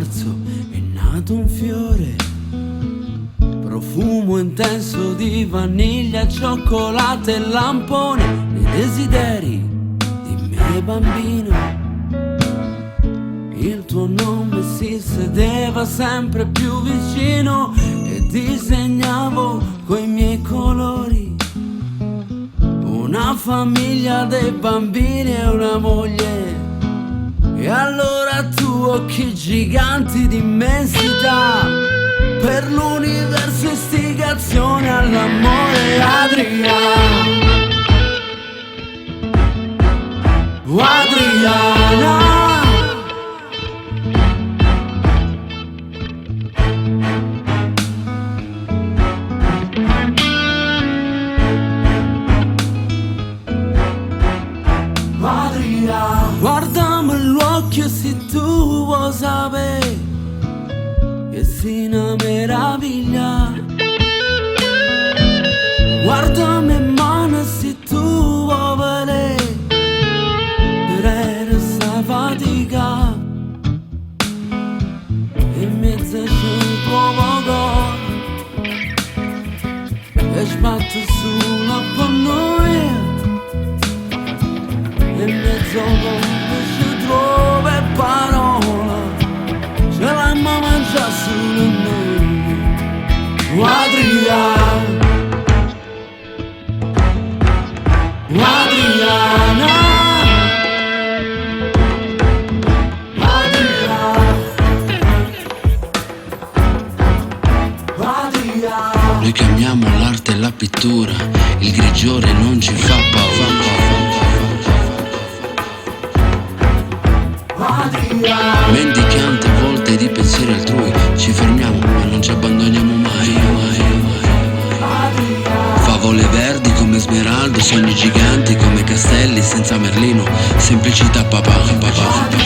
marzo è nato un fiore, profumo intenso di vaniglia, cioccolato e lampone, nei desideri di me bambino. Il tuo nome si sedeva sempre più vicino e disegnavo coi miei colori una famiglia dei bambini e una moglie. E allora tu, occhi giganti di immensità, per l'universo istigazione all'amore, Adriana, Adriana. Guardami l'occhio se tu vuoi sapere che si una meraviglia. Guardami in mano se tu vuoi vedere per sta fatica. In mezzo c'è un tuo cuore che sbatte sulla pannoia. In mezzo mondo ci trova parola, ce l'abbiamo mangiata solo noi. Adriana, Adriana, Adriana. Noi chiamiamo l'arte e la pittura, il grigiore non ci fa paura. Mendicante a volte di pensieri altrui, ci fermiamo ma non ci abbandoniamo mai. Favole verdi come smeraldo, sogni giganti come castelli senza Merlino, semplicità papà.